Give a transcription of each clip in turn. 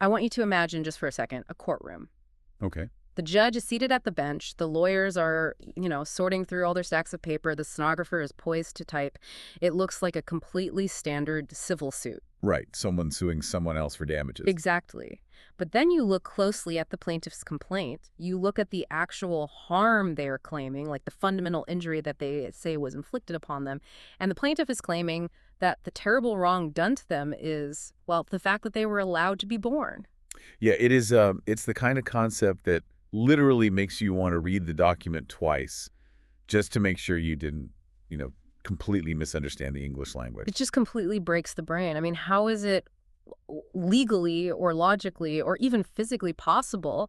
I want you to imagine just for a second a courtroom. Okay. The judge is seated at the bench. The lawyers are, sorting through all their stacks of paper. The stenographer is poised to type. It looks like a completely standard civil suit. Right. Someone suing someone else for damages. Exactly. But then you look closely at the plaintiff's complaint. You look at the actual harm they are claiming, like the fundamental injury that they say was inflicted upon them. And the plaintiff is claiming that the terrible wrong done to them is, well, the fact that they were allowed to be born. Yeah, it is. It's the kind of concept that literally makes you want to read the document twice just to make sure you didn't, completely misunderstand the English language. It just completely breaks the brain. I mean, how is it legally or logically or even physically possible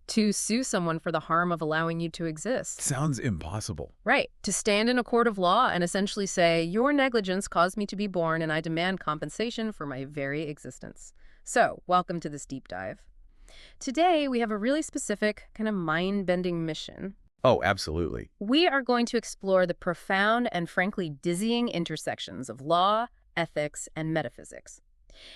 to sue someone for the harm of allowing you to exist? Sounds impossible. Right. To stand in a court of law and essentially say, your negligence caused me to be born and I demand compensation for my very existence. So, welcome to this deep dive. Today, we have a really specific, kind of mind-bending mission. Oh, absolutely. We are going to explore the profound and frankly dizzying intersections of law, ethics, and metaphysics.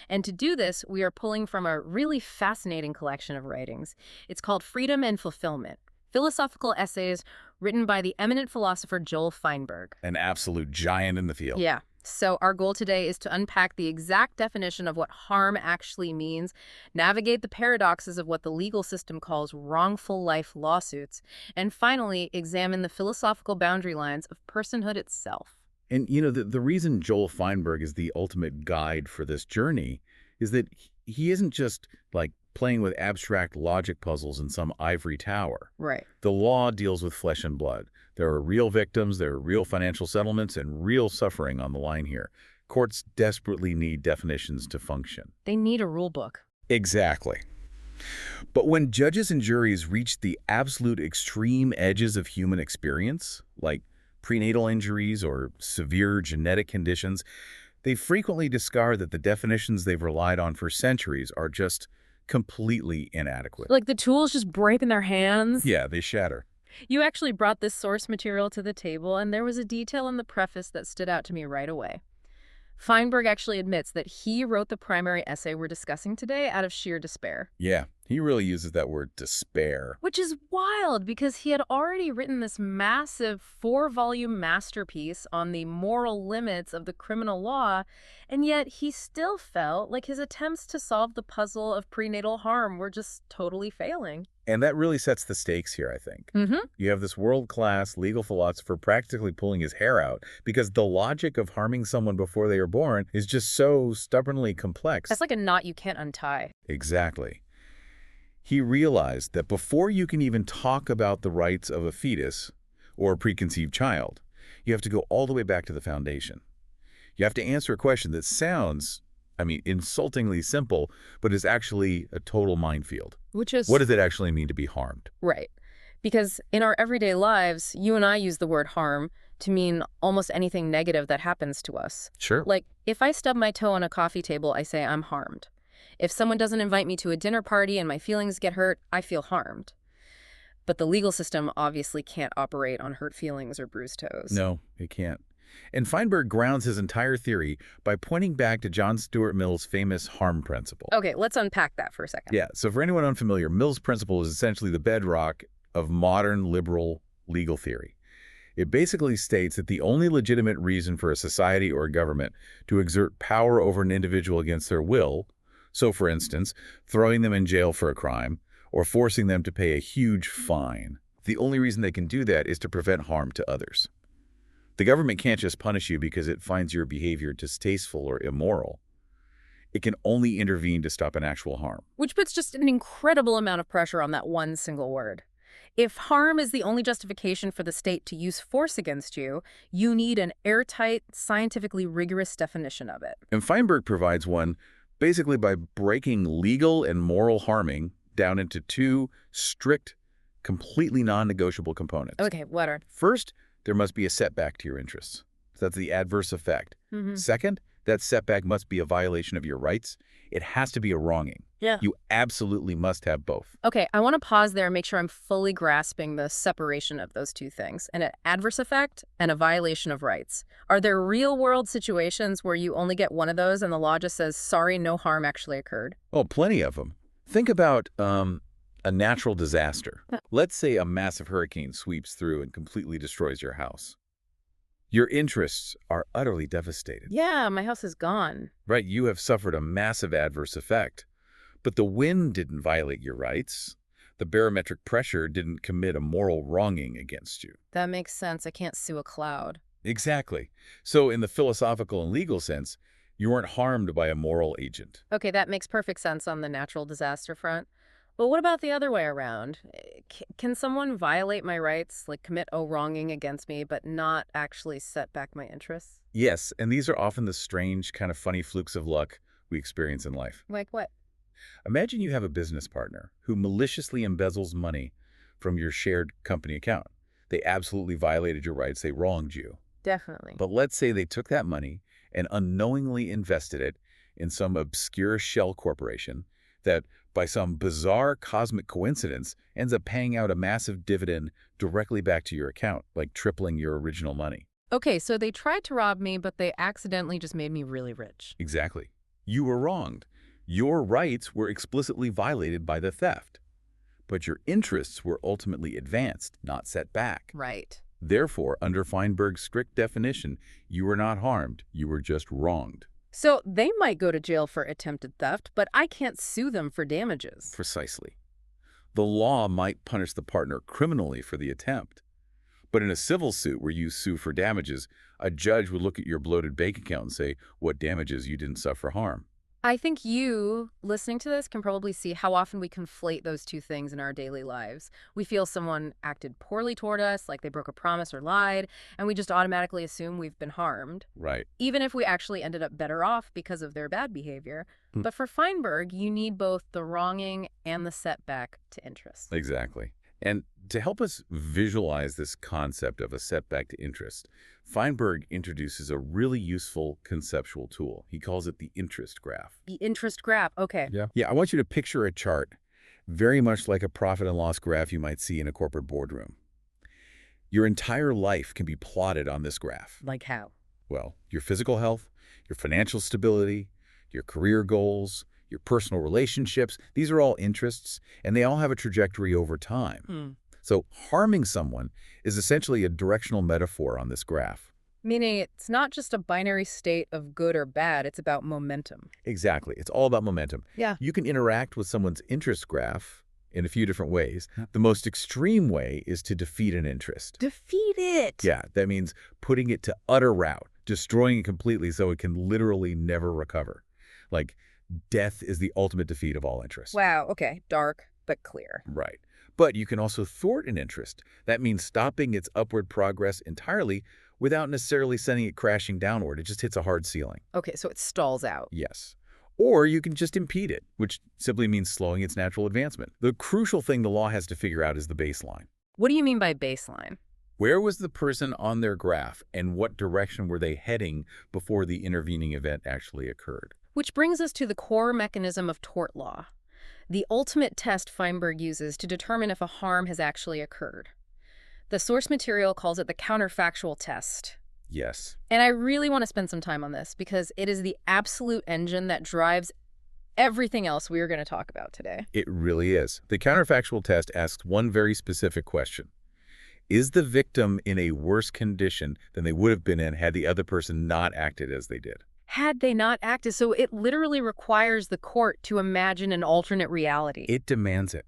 And to do this, we are pulling from a really fascinating collection of writings. It's called Freedom and Fulfillment, philosophical essays written by the eminent philosopher Joel Feinberg. An absolute giant in the field. Yeah. So our goal today is to unpack the exact definition of what harm actually means, navigate the paradoxes of what the legal system calls wrongful life lawsuits, and finally examine the philosophical boundary lines of personhood itself. And, the reason Joel Feinberg is the ultimate guide for this journey is that he isn't just, like, playing with abstract logic puzzles in some ivory tower. Right. The law deals with flesh and blood. There are real victims, there are real financial settlements, and real suffering on the line here. Courts desperately need definitions to function. They need a rule book. Exactly. But when judges and juries reach the absolute extreme edges of human experience, like prenatal injuries or severe genetic conditions, they frequently discover that the definitions they've relied on for centuries are just completely inadequate. Like the tools just break in their hands? Yeah, they shatter. You actually brought this source material to the table, and there was a detail in the preface that stood out to me right away. Feinberg actually admits that he wrote the primary essay we're discussing today out of sheer despair. Yeah, he really uses that word despair. Which is wild because he had already written this massive 4-volume masterpiece on the moral limits of the criminal law, and yet he still felt like his attempts to solve the puzzle of prenatal harm were just totally failing. And that really sets the stakes here, I think. You have this world-class legal philosopher practically pulling his hair out because the logic of harming someone before they are born is just so stubbornly complex. That's like a knot you can't untie. Exactly. He realized that before you can even talk about the rights of a fetus or a preconceived child, you have to go all the way back to the foundation. You have to answer a question that sounds, insultingly simple, but is actually a total minefield. Which is... What does it actually mean to be harmed? Right. Because in our everyday lives, you and I use the word harm to mean almost anything negative that happens to us. Sure. Like, if I stub my toe on a coffee table, I say I'm harmed. If someone doesn't invite me to a dinner party and my feelings get hurt, I feel harmed. But the legal system obviously can't operate on hurt feelings or bruised toes. No, it can't. And Feinberg grounds his entire theory by pointing back to John Stuart Mill's famous harm principle. Okay, let's unpack that for a second. Yeah, so for anyone unfamiliar, Mill's principle is essentially the bedrock of modern liberal legal theory. It basically states that the only legitimate reason for a society or a government to exert power over an individual against their will, so for instance, throwing them in jail for a crime or forcing them to pay a huge fine, the only reason they can do that is to prevent harm to others. The government can't just punish you because it finds your behavior distasteful or immoral. It can only intervene to stop an actual harm. Which puts just an incredible amount of pressure on that one single word. If harm is the only justification for the state to use force against you, you need an airtight, scientifically rigorous definition of it. And Feinberg provides one basically by breaking legal and moral harming down into two strict, completely non-negotiable components. Okay, what are? First, there must be a setback to your interests. So that's the adverse effect. Second, that setback must be a violation of your rights. It has to be a wronging. Yeah. You absolutely must have both. Okay, I want to pause there and make sure I'm fully grasping the separation of those two things, an adverse effect and a violation of rights. Are there real-world situations where you only get one of those and the law just says, sorry, no harm actually occurred? Oh, plenty of them. Think about a natural disaster. Let's say a massive hurricane sweeps through and completely destroys your house. Your interests are utterly devastated. Yeah, my house is gone. Right, you have suffered a massive adverse effect. But the wind didn't violate your rights. The barometric pressure didn't commit a moral wronging against you. That makes sense. I can't sue a cloud. Exactly. So in the philosophical and legal sense, you weren't harmed by a moral agent. Okay, that makes perfect sense on the natural disaster front. But what about the other way around? Can someone violate my rights, like commit a wronging against me, but not actually set back my interests? Yes, and these are often the strange, kind of funny flukes of luck we experience in life. Like what? Imagine you have a business partner who maliciously embezzles money from your shared company account. They absolutely violated your rights. They wronged you. Definitely. But let's say they took that money and unknowingly invested it in some obscure shell corporation that, by some bizarre cosmic coincidence, ends up paying out a massive dividend directly back to your account, like tripling your original money. Okay, so they tried to rob me, but they accidentally just made me really rich. Exactly. You were wronged. Your rights were explicitly violated by the theft, but your interests were ultimately advanced, not set back. Right. Therefore, under Feinberg's strict definition, you were not harmed, you were just wronged. So they might go to jail for attempted theft, but I can't sue them for damages. Precisely. The law might punish the partner criminally for the attempt, but in a civil suit where you sue for damages, a judge would look at your bloated bank account and say, what damages you didn't suffer harm. I think you, listening to this, can probably see how often we conflate those two things in our daily lives. We feel someone acted poorly toward us, like they broke a promise or lied, and we just automatically assume we've been harmed, Right. even if we actually ended up better off because of their bad behavior. But for Feinberg, you need both the wronging and the setback to interest. Exactly. And to help us visualize this concept of a setback to interest, Feinberg introduces a really useful conceptual tool. He calls it the interest graph. The interest graph, okay. Yeah, I want you to picture a chart very much like a profit and loss graph you might see in a corporate boardroom. Your entire life can be plotted on this graph. Like how? Well, your physical health, your financial stability, your career goals, your personal relationships, these are all interests, and they all have a trajectory over time. So harming someone is essentially a directional metaphor on this graph. Meaning it's not just a binary state of good or bad, it's about momentum. Exactly. It's all about momentum. Yeah. You can interact with someone's interest graph in a few different ways. The most extreme way is to defeat an interest. Defeat it! Yeah, that means putting it to utter rout, destroying it completely so it can literally never recover. Like, death is the ultimate defeat of all interest. Wow, okay. Dark, but clear. Right. But you can also thwart an interest. That means stopping its upward progress entirely without necessarily sending it crashing downward. It just hits a hard ceiling. Okay, so it stalls out. Yes. Or you can just impede it, which simply means slowing its natural advancement. The crucial thing the law has to figure out is the baseline. What do you mean by baseline? Where was the person on their graph, and what direction were they heading before the intervening event actually occurred? Which brings us to the core mechanism of tort law, the ultimate test Feinberg uses to determine if a harm has actually occurred. The source material calls it the counterfactual test. Yes. And I really want to spend some time on this because it is the absolute engine that drives everything else we are going to talk about today. It really is. The counterfactual test asks one very specific question. Is the victim in a worse condition than they would have been in had the other person not acted as they did? Had they not acted, so it literally requires the court to imagine an alternate reality. It demands it.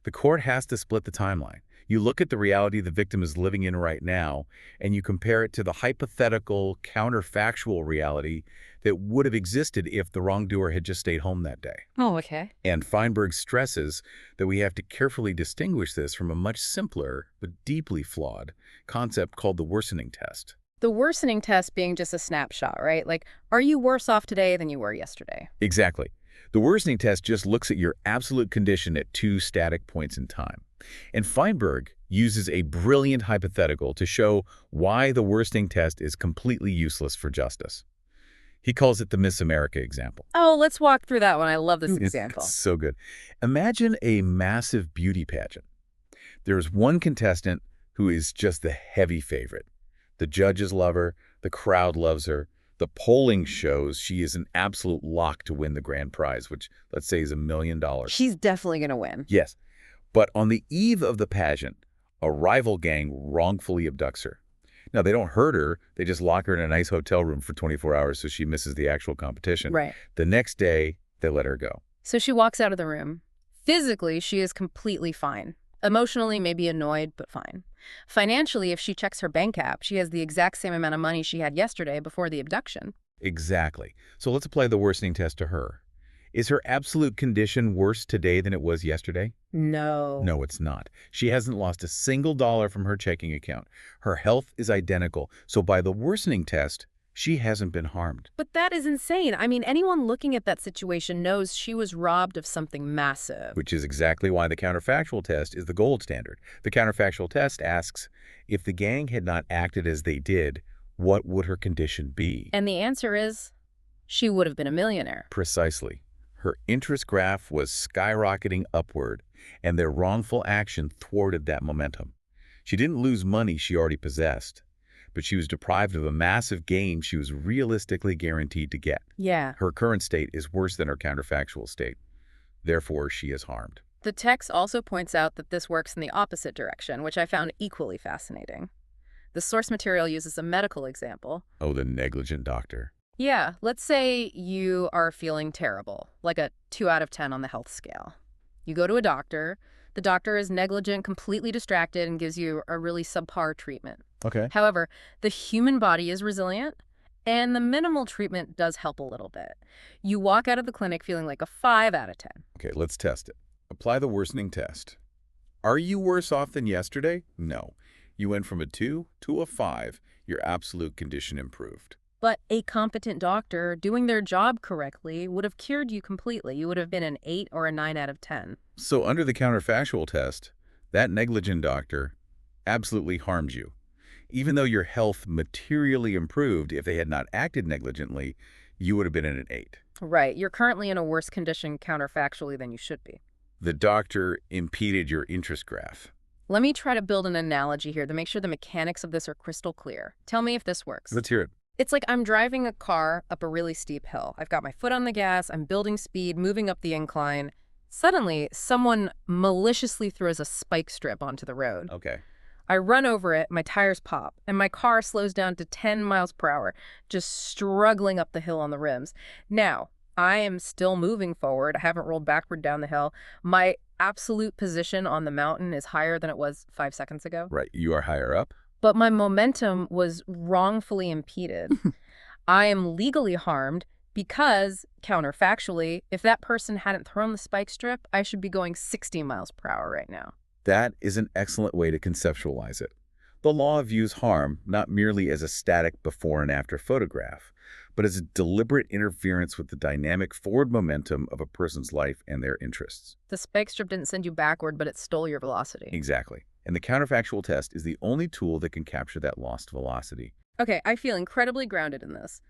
The court has to split the timeline. You look at the reality the victim is living in right now, and you compare it to the hypothetical, counterfactual reality that would have existed if the wrongdoer had just stayed home that day. Oh, okay. And Feinberg stresses that we have to carefully distinguish this from a much simpler, but deeply flawed, concept called the worsening test. The worsening test being just a snapshot, right? Like, are you worse off today than you were yesterday? Exactly. The worsening test just looks at your absolute condition at two static points in time. And Feinberg uses a brilliant hypothetical to show why the worsening test is completely useless for justice. He calls it the Miss America example. Oh, let's walk through that one. I love this It's example. so good. Imagine a massive beauty pageant. There's one contestant who is just the heavy favorite. The judges love her, the crowd loves her. The polling shows she is an absolute lock to win the grand prize, which let's say is $1 million. She's definitely going to win. Yes, but on the eve of the pageant, a rival gang wrongfully abducts her. Now, they don't hurt her. They just lock her in a nice hotel room for 24 hours so she misses the actual competition. Right. The next day, they let her go. So she walks out of the room. Physically, she is completely fine. Emotionally, maybe annoyed, but fine. Financially, if she checks her bank app, she has the exact same amount of money she had yesterday before the abduction. Exactly. So let's apply the worsening test to her. Is her absolute condition worse today than it was yesterday? No. No, it's not. She hasn't lost a single dollar from her checking account. Her health is identical. So by the worsening test, she hasn't been harmed. But that is insane. I mean, anyone looking at that situation knows she was robbed of something massive. Which is exactly why the counterfactual test is the gold standard. The counterfactual test asks, if the gang had not acted as they did, what would her condition be? And the answer is, she would have been a millionaire. Precisely. Her interest graph was skyrocketing upward, and their wrongful action thwarted that momentum. She didn't lose money she already possessed, but she was deprived of a massive gain she was realistically guaranteed to get. Yeah. Her current state is worse than her counterfactual state. Therefore, she is harmed. The text also points out that this works in the opposite direction, which I found equally fascinating. The source material uses a medical example. Oh, the negligent doctor. Yeah, let's say you are feeling terrible, like a 2 out of 10 on the health scale. You go to a doctor. The doctor is negligent, completely distracted, and gives you a really subpar treatment. Okay. However, the human body is resilient, and the minimal treatment does help a little bit. You walk out of the clinic feeling like a 5 out of 10. Okay, let's test it. Apply the worsening test. Are you worse off than yesterday? No. You went from a 2 to a 5. Your absolute condition improved. But a competent doctor doing their job correctly would have cured you completely. You would have been an 8 or a 9 out of 10. So under the counterfactual test, that negligent doctor absolutely harmed you. Even though your health materially improved, if they had not acted negligently, you would have been at an 8. Right. You're currently in a worse condition counterfactually than you should be. The doctor impeded your interest graph. Let me try to build an analogy here to make sure the mechanics of this are crystal clear. Tell me if this works. Let's hear it. It's like I'm driving a car up a really steep hill. I've got my foot on the gas, I'm building speed, moving up the incline. Suddenly, someone maliciously throws a spike strip onto the road. Okay. I run over it, my tires pop, and my car slows down to 10 miles per hour, just struggling up the hill on the rims. Now, I am still moving forward. I haven't rolled backward down the hill. My absolute position on the mountain is higher than it was 5 seconds ago. Right. You are higher up. But my momentum was wrongfully impeded. I am legally harmed because, counterfactually, if that person hadn't thrown the spike strip, I should be going 60 miles per hour right now. That is an excellent way to conceptualize it. The law views harm not merely as a static before and after photograph, but as a deliberate interference with the dynamic forward momentum of a person's life and their interests. The spike strip didn't send you backward, but it stole your velocity. Exactly. And the counterfactual test is the only tool that can capture that lost velocity. Okay, I feel incredibly grounded in this.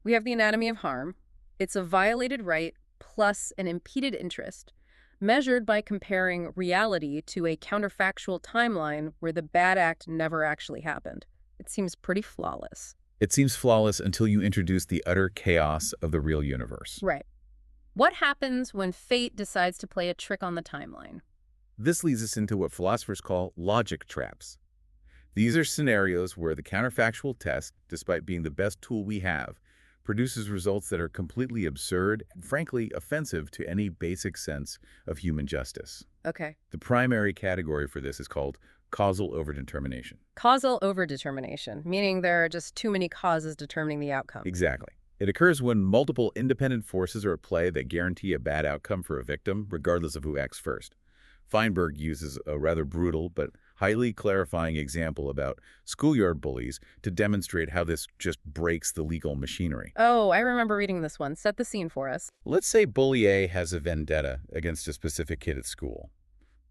We have the anatomy of harm. It's a violated right plus an impeded interest, measured by comparing reality to a counterfactual timeline where the bad act never actually happened. It seems pretty flawless. It seems flawless until you introduce the utter chaos of the real universe. Right. What happens when fate decides to play a trick on the timeline? This leads us into what philosophers call logic traps. These are scenarios where the counterfactual test, despite being the best tool we have, produces results that are completely absurd and frankly offensive to any basic sense of human justice. Okay. The primary category for this is called causal overdetermination. Causal overdetermination, meaning there are just too many causes determining the outcome. Exactly. It occurs when multiple independent forces are at play that guarantee a bad outcome for a victim, regardless of who acts first. Feinberg uses a rather brutal but highly clarifying example about schoolyard bullies to demonstrate how this just breaks the legal machinery. Oh, I remember reading this one. Set the scene for us. Let's say Bully A has a vendetta against a specific kid at school.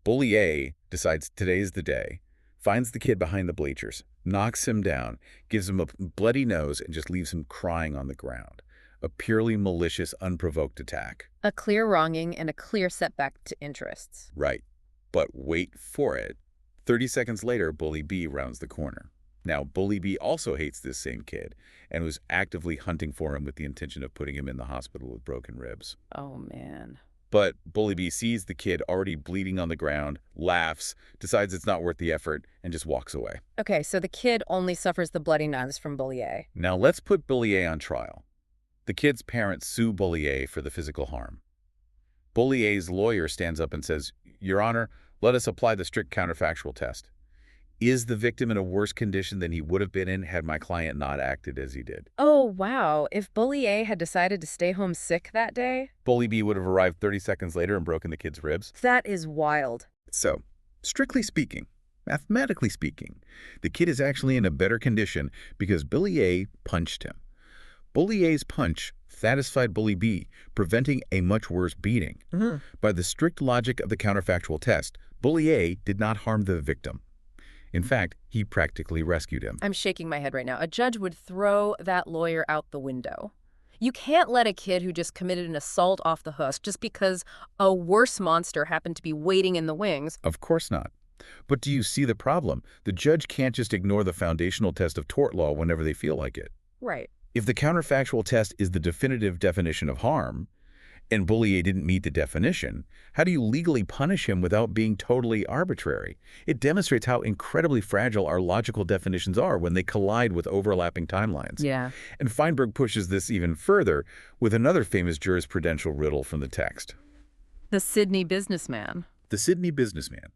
Bully A decides today's the day, finds the kid behind the bleachers, knocks him down, gives him a bloody nose, and just leaves him crying on the ground. a purely malicious, unprovoked attack. A clear wronging and a clear setback to interests. Right. But wait for it. 30 seconds later, Bully B rounds the corner. Now, Bully B also hates this same kid and was actively hunting for him with the intention of putting him in the hospital with broken ribs. Oh, man. But Bully B sees the kid already bleeding on the ground, laughs, decides it's not worth the effort, and just walks away. Okay, so the kid only suffers the bloody knives from Bully A. Now let's put Bully A on trial. The kid's parents sue Bully A for the physical harm. Bully A's lawyer stands up and says, "Your Honor, let us apply the strict counterfactual test. Is the victim in a worse condition than he would have been in had my client not acted as he did?" Oh, wow. If Bully A had decided to stay home sick that day? Bully B would have arrived 30 seconds later and broken the kid's ribs. That is wild. So, strictly speaking, mathematically speaking, the kid is actually in a better condition because Bully A punched him. Bully A's punch satisfied Bully B, preventing a much worse beating. By the strict logic of the counterfactual test, Bully A did not harm the victim. In fact, he practically rescued him. I'm shaking my head right now. A judge would throw that lawyer out the window. You can't let a kid who just committed an assault off the hook just because a worse monster happened to be waiting in the wings. Of course not. But do you see the problem? The judge can't just ignore the foundational test of tort law whenever they feel like it. Right. If the counterfactual test is the definitive definition of harm, and Bully A didn't meet the definition, how do you legally punish him without being totally arbitrary? It demonstrates how incredibly fragile our logical definitions are when they collide with overlapping timelines. Yeah. And Feinberg pushes this even further with another famous jurisprudential riddle from the text. The Sydney businessman. The Sydney businessman.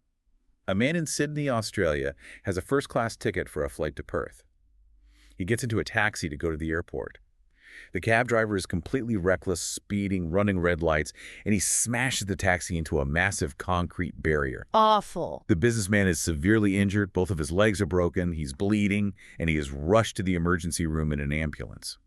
A man in Sydney, Australia, has a first-class ticket for a flight to Perth. He gets into a taxi to go to the airport. The cab driver is completely reckless, speeding, running red lights, and he smashes the taxi into a massive concrete barrier. Awful. The businessman is severely injured, both of his legs are broken, he's bleeding, and he is rushed to the emergency room in an ambulance.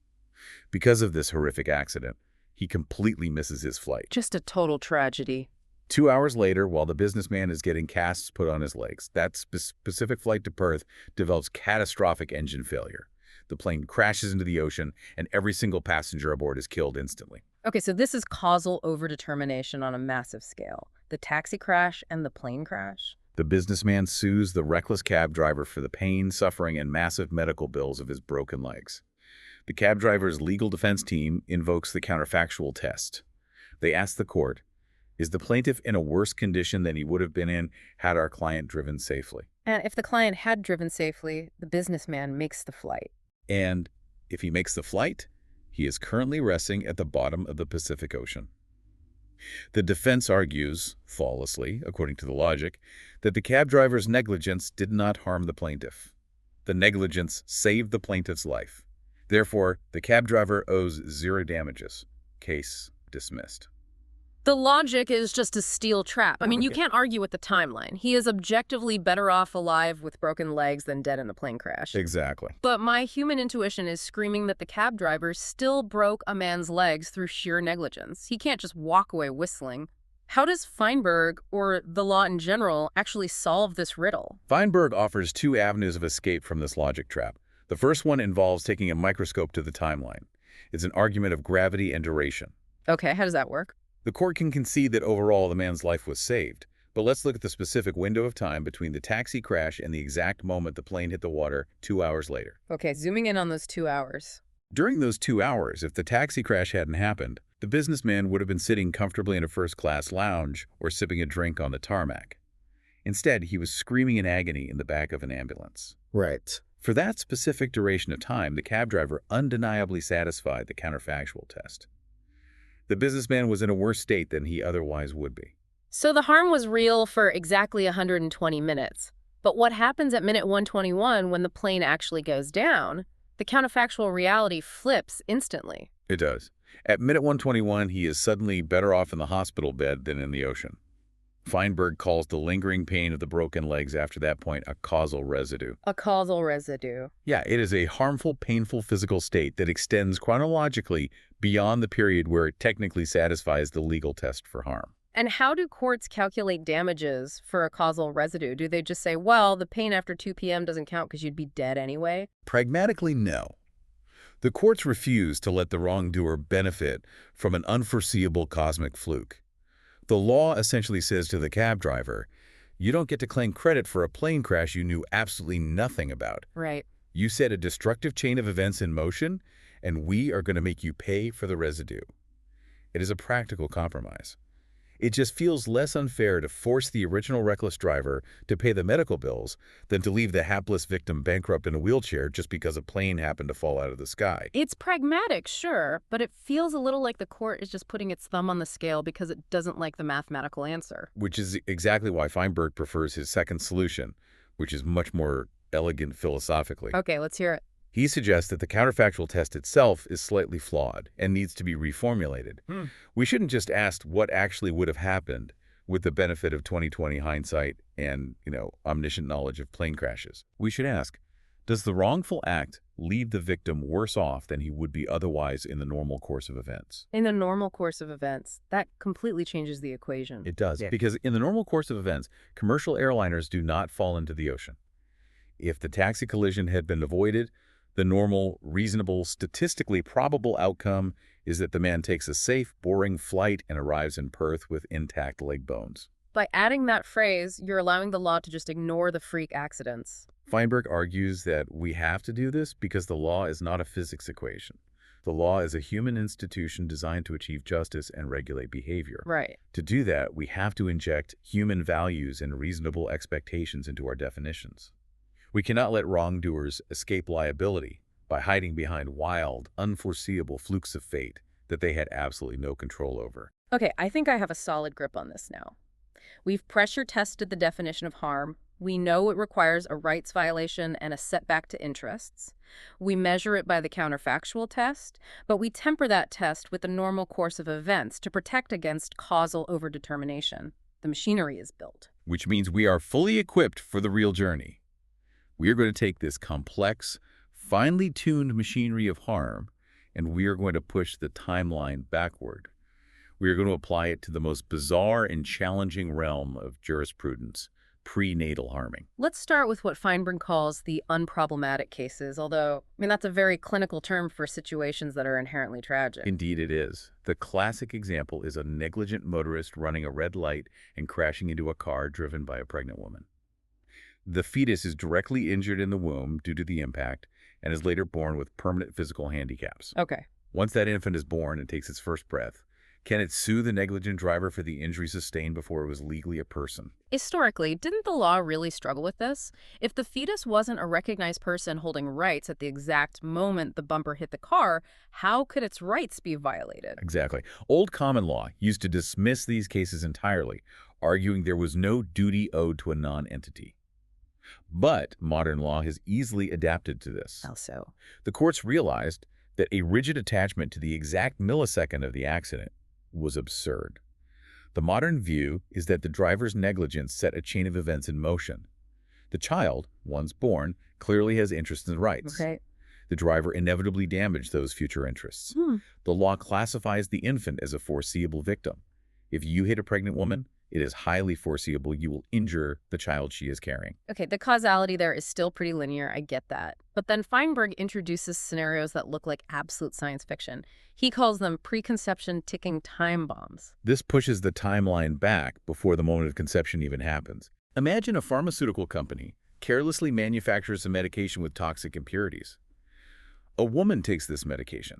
Because of this horrific accident, he completely misses his flight. Just a total tragedy. 2 hours later, while the businessman is getting casts put on his legs, that specific flight to Perth develops catastrophic engine failure. The plane crashes into the ocean, and every single passenger aboard is killed instantly. Okay, so this is causal overdetermination on a massive scale. The taxi crash and the plane crash. The businessman sues the reckless cab driver for the pain, suffering, and massive medical bills of his broken legs. The cab driver's legal defense team invokes the counterfactual test. They ask the court, is the plaintiff in a worse condition than he would have been in had our client driven safely? And if the client had driven safely, the businessman makes the flight. And if he makes the flight, he is currently resting at the bottom of the Pacific Ocean. The defense argues, flawlessly, according to the logic, that the cab driver's negligence did not harm the plaintiff. The negligence saved the plaintiff's life. Therefore, the cab driver owes zero damages. Case dismissed. The logic is just a steel trap. I mean, you can't argue with the timeline. He is objectively better off alive with broken legs than dead in the plane crash. Exactly. But my human intuition is screaming that the cab driver still broke a man's legs through sheer negligence. He can't just walk away whistling. How does Feinberg, or the law in general, actually solve this riddle? Feinberg offers two avenues of escape from this logic trap. The first one involves taking a microscope to the timeline. It's an argument of gravity and duration. Okay, how does that work? The court can concede that overall the man's life was saved, but let's look at the specific window of time between the taxi crash and the exact moment the plane hit the water 2 hours later. Okay, zooming in on those 2 hours. During those 2 hours, if the taxi crash hadn't happened, the businessman would have been sitting comfortably in a first-class lounge or sipping a drink on the tarmac. Instead, he was screaming in agony in the back of an ambulance. Right. For that specific duration of time, the cab driver undeniably satisfied the counterfactual test. The businessman was in a worse state than he otherwise would be. So the harm was real for exactly 120 minutes. But what happens at minute 121 when the plane actually goes down? The counterfactual reality flips instantly. It does. At minute 121, he is suddenly better off in the hospital bed than in the ocean. Feinberg calls the lingering pain of the broken legs after that point a causal residue. A causal residue. Yeah, it is a harmful, painful physical state that extends chronologically beyond the period where it technically satisfies the legal test for harm. And how do courts calculate damages for a causal residue? Do they just say, well, the pain after 2 p.m. doesn't count because you'd be dead anyway? Pragmatically, no. The courts refuse to let the wrongdoer benefit from an unforeseeable cosmic fluke. The law essentially says to the cab driver, you don't get to claim credit for a plane crash you knew absolutely nothing about. Right. You set a destructive chain of events in motion, and we are going to make you pay for the residue. It is a practical compromise. It just feels less unfair to force the original reckless driver to pay the medical bills than to leave the hapless victim bankrupt in a wheelchair just because a plane happened to fall out of the sky. It's pragmatic, sure, but it feels a little like the court is just putting its thumb on the scale because it doesn't like the mathematical answer. Which is exactly why Feinberg prefers his second solution, which is much more elegant philosophically. Okay, let's hear it. He suggests that the counterfactual test itself is slightly flawed and needs to be reformulated. We shouldn't just ask what actually would have happened with the benefit of 20/20 hindsight and, omniscient knowledge of plane crashes. We should ask, does the wrongful act leave the victim worse off than he would be otherwise in the normal course of events? In the normal course of events, that completely changes the equation. It does, because in the normal course of events, commercial airliners do not fall into the ocean. If the taxi collision had been avoided, the normal, reasonable, statistically probable outcome is that the man takes a safe, boring flight and arrives in Perth with intact leg bones. By adding that phrase, you're allowing the law to just ignore the freak accidents. Feinberg argues that we have to do this because the law is not a physics equation. The law is a human institution designed to achieve justice and regulate behavior. Right. To do that, we have to inject human values and reasonable expectations into our definitions. We cannot let wrongdoers escape liability by hiding behind wild, unforeseeable flukes of fate that they had absolutely no control over. Okay, I think I have a solid grip on this now. We've pressure tested the definition of harm. We know it requires a rights violation and a setback to interests. We measure it by the counterfactual test, but we temper that test with the normal course of events to protect against causal overdetermination. The machinery is built. Which means we are fully equipped for the real journey. We are going to take this complex, finely tuned machinery of harm, and we are going to push the timeline backward. We are going to apply it to the most bizarre and challenging realm of jurisprudence, prenatal harming. Let's start with what Feinberg calls the unproblematic cases, although, that's a very clinical term for situations that are inherently tragic. Indeed it is. The classic example is a negligent motorist running a red light and crashing into a car driven by a pregnant woman. The fetus is directly injured in the womb due to the impact and is later born with permanent physical handicaps. Okay. Once that infant is born and takes its first breath, can it sue the negligent driver for the injury sustained before it was legally a person? Historically, didn't the law really struggle with this? If the fetus wasn't a recognized person holding rights at the exact moment the bumper hit the car, how could its rights be violated? Exactly. Old common law used to dismiss these cases entirely, arguing there was no duty owed to a non-entity. But modern law has easily adapted to this. How so? The courts realized that a rigid attachment to the exact millisecond of the accident was absurd. The modern view is that the driver's negligence set a chain of events in motion. The child, once born, clearly has interests and rights. Okay. The driver inevitably damaged those future interests. The law classifies the infant as a foreseeable victim. If you hit a pregnant woman, it is highly foreseeable you will injure the child she is carrying. Okay, the causality there is still pretty linear, I get that. But then Feinberg introduces scenarios that look like absolute science fiction. He calls them preconception ticking time bombs. This pushes the timeline back before the moment of conception even happens. Imagine a pharmaceutical company carelessly manufactures a medication with toxic impurities. A woman takes this medication.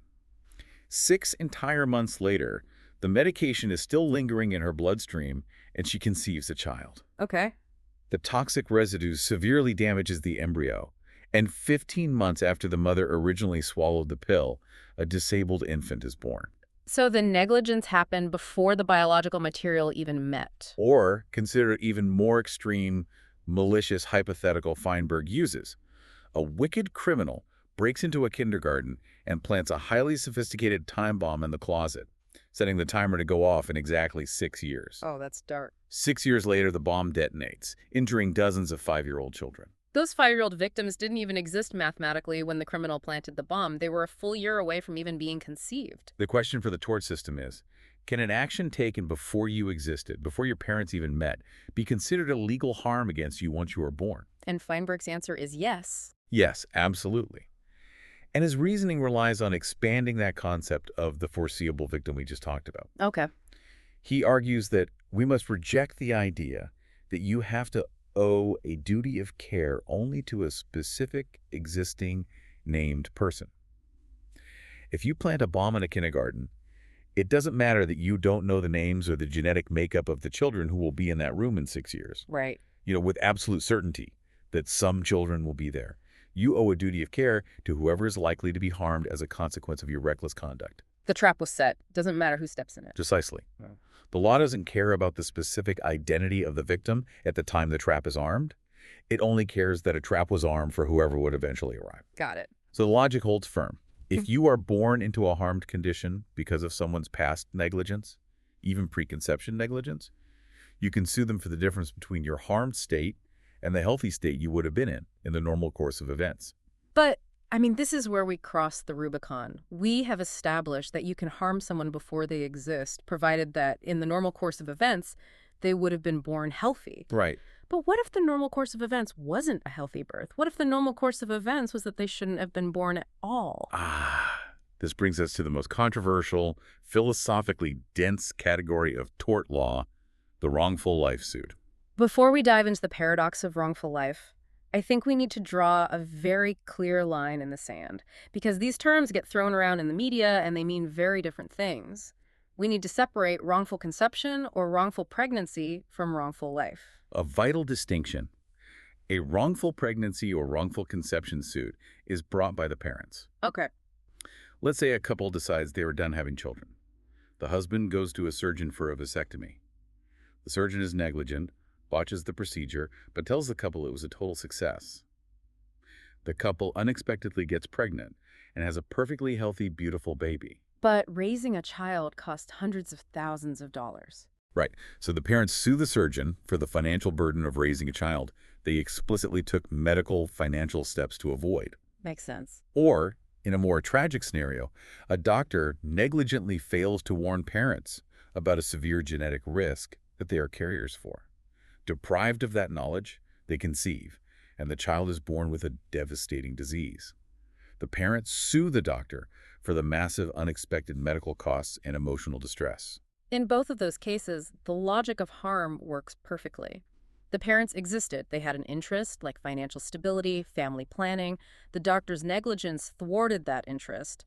6 entire months later, the medication is still lingering in her bloodstream, and she conceives a child. Okay. The toxic residue severely damages the embryo, and 15 months after the mother originally swallowed the pill, a disabled infant is born. So the negligence happened before the biological material even met. Or consider even more extreme, malicious hypothetical Feinberg uses. A wicked criminal breaks into a kindergarten and plants a highly sophisticated time bomb in the closet, setting the timer to go off in exactly 6 years. Oh, that's dark. 6 years later, the bomb detonates, injuring dozens of 5-year-old children. Those 5-year-old victims didn't even exist mathematically when the criminal planted the bomb. They were a full year away from even being conceived. The question for the tort system is, can an action taken before you existed, before your parents even met, be considered a legal harm against you once you were born? And Feinberg's answer is yes. Yes, absolutely. And his reasoning relies on expanding that concept of the foreseeable victim we just talked about. Okay. He argues that we must reject the idea that you have to owe a duty of care only to a specific existing named person. If you plant a bomb in a kindergarten, it doesn't matter that you don't know the names or the genetic makeup of the children who will be in that room in 6 years. Right. With absolute certainty that some children will be there. You owe a duty of care to whoever is likely to be harmed as a consequence of your reckless conduct. The trap was set. Doesn't matter who steps in it. Precisely. Yeah. The law doesn't care about the specific identity of the victim at the time the trap is armed. It only cares that a trap was armed for whoever would eventually arrive. Got it. So the logic holds firm. If you are born into a harmed condition because of someone's past negligence, even preconception negligence, you can sue them for the difference between your harmed state and the healthy state you would have been in the normal course of events. But, this is where we cross the Rubicon. We have established that you can harm someone before they exist, provided that in the normal course of events, they would have been born healthy. Right. But what if the normal course of events wasn't a healthy birth? What if the normal course of events was that they shouldn't have been born at all? This brings us to the most controversial, philosophically dense category of tort law, the wrongful life suit. Before we dive into the paradox of wrongful life, I think we need to draw a very clear line in the sand, because these terms get thrown around in the media and they mean very different things. We need to separate wrongful conception or wrongful pregnancy from wrongful life. A vital distinction. A wrongful pregnancy or wrongful conception suit is brought by the parents. Okay. Let's say a couple decides they are done having children. The husband goes to a surgeon for a vasectomy. The surgeon is negligent, botches the procedure, but tells the couple it was a total success. The couple unexpectedly gets pregnant and has a perfectly healthy, beautiful baby. But raising a child costs hundreds of thousands of dollars. Right. So the parents sue the surgeon for the financial burden of raising a child they explicitly took medical financial steps to avoid. Makes sense. Or, in a more tragic scenario, a doctor negligently fails to warn parents about a severe genetic risk that they are carriers for. Deprived of that knowledge, they conceive, and the child is born with a devastating disease. The parents sue the doctor for the massive unexpected medical costs and emotional distress. In both of those cases, the logic of harm works perfectly. The parents existed. They had an interest, like financial stability, family planning. The doctor's negligence thwarted that interest.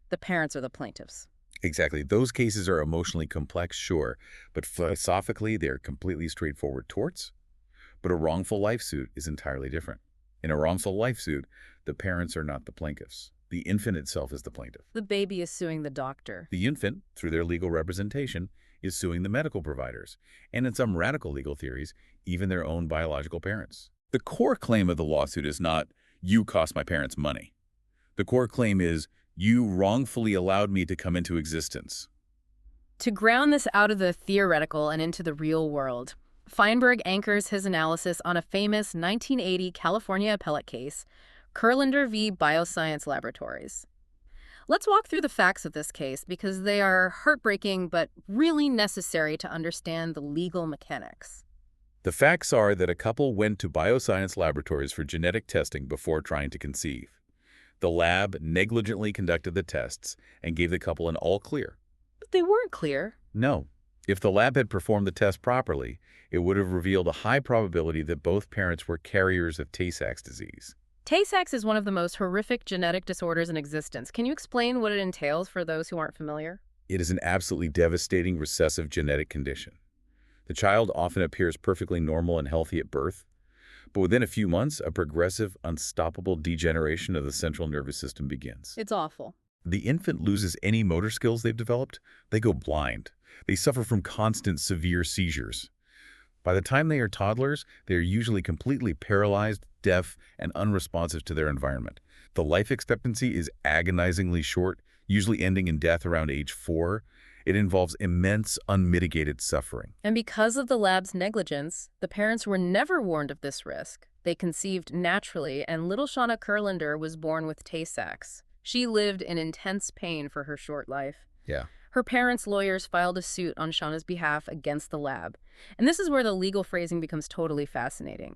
The parents are the plaintiffs. Exactly. Those cases are emotionally complex, sure, but philosophically, they're completely straightforward torts. But a wrongful life suit is entirely different. In a wrongful life suit, the parents are not the plaintiffs. The infant itself is the plaintiff. The baby is suing the doctor. The infant, through their legal representation, is suing the medical providers, and in some radical legal theories, even their own biological parents. The core claim of the lawsuit is not, you cost my parents money. The core claim is, you wrongfully allowed me to come into existence. To ground this out of the theoretical and into the real world, Feinberg anchors his analysis on a famous 1980 California appellate case, Kurlander v. Bioscience Laboratories. Let's walk through the facts of this case because they are heartbreaking but really necessary to understand the legal mechanics. The facts are that a couple went to bioscience laboratories for genetic testing before trying to conceive. The lab negligently conducted the tests and gave the couple an all clear. But they weren't clear. No. If the lab had performed the test properly, it would have revealed a high probability that both parents were carriers of Tay-Sachs disease. Tay-Sachs is one of the most horrific genetic disorders in existence. Can you explain what it entails for those who aren't familiar? It is an absolutely devastating recessive genetic condition. The child often appears perfectly normal and healthy at birth, but within a few months, a progressive, unstoppable degeneration of the central nervous system begins. It's awful. The infant loses any motor skills they've developed. They go blind. They suffer from constant severe seizures. By the time they are toddlers, they are usually completely paralyzed, deaf, and unresponsive to their environment. The life expectancy is agonizingly short, usually ending in death around age 4. It involves immense, unmitigated suffering. And because of the lab's negligence, the parents were never warned of this risk. They conceived naturally, and little Shauna Kurlander was born with Tay-Sachs. She lived in intense pain for her short life. Yeah. Her parents' lawyers filed a suit on Shauna's behalf against the lab. And this is where the legal phrasing becomes totally fascinating.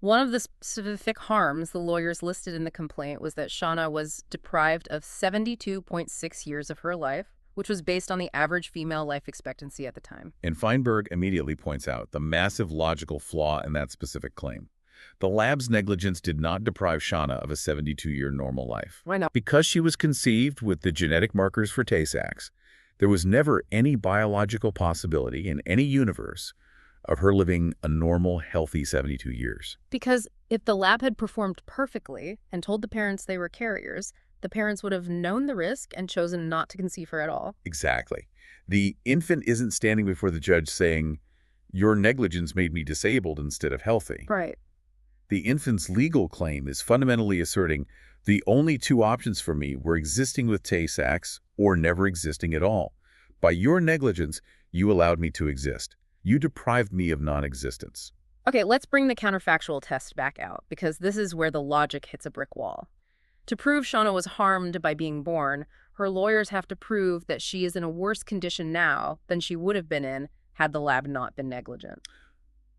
One of the specific harms the lawyers listed in the complaint was that Shauna was deprived of 72.6 years of her life, which was based on the average female life expectancy at the time. And Feinberg immediately points out the massive logical flaw in that specific claim. The lab's negligence did not deprive Shauna of a 72-year normal life. Why not? Because she was conceived with the genetic markers for Tay-Sachs, there was never any biological possibility in any universe of her living a normal, healthy 72 years. Because if the lab had performed perfectly and told the parents they were carriers, the parents would have known the risk and chosen not to conceive her at all. Exactly. The infant isn't standing before the judge saying, "Your negligence made me disabled instead of healthy." Right. The infant's legal claim is fundamentally asserting the only two options for me were existing with Tay-Sachs or never existing at all. By your negligence, you allowed me to exist. You deprived me of non-existence. Okay, let's bring the counterfactual test back out, because this is where the logic hits a brick wall. To prove Shauna was harmed by being born, her lawyers have to prove that she is in a worse condition now than she would have been in had the lab not been negligent.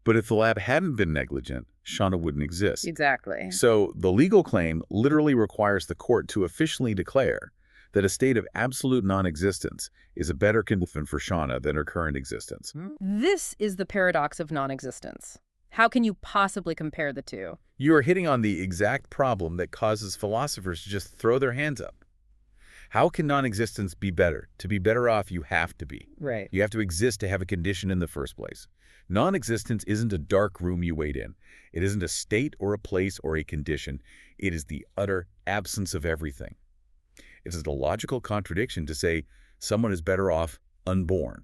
But if the lab hadn't been negligent, Shauna wouldn't exist. Exactly. So the legal claim literally requires the court to officially declare that a state of absolute non-existence is a better condition for Shauna than her current existence. This is the paradox of non-existence. How can you possibly compare the two? You are hitting on the exact problem that causes philosophers to just throw their hands up. How can non-existence be better? To be better off, you have to be. Right. You have to exist to have a condition in the first place. Non-existence isn't a dark room you wait in. It isn't a state or a place or a condition. It is the utter absence of everything. It is a logical contradiction to say someone is better off unborn.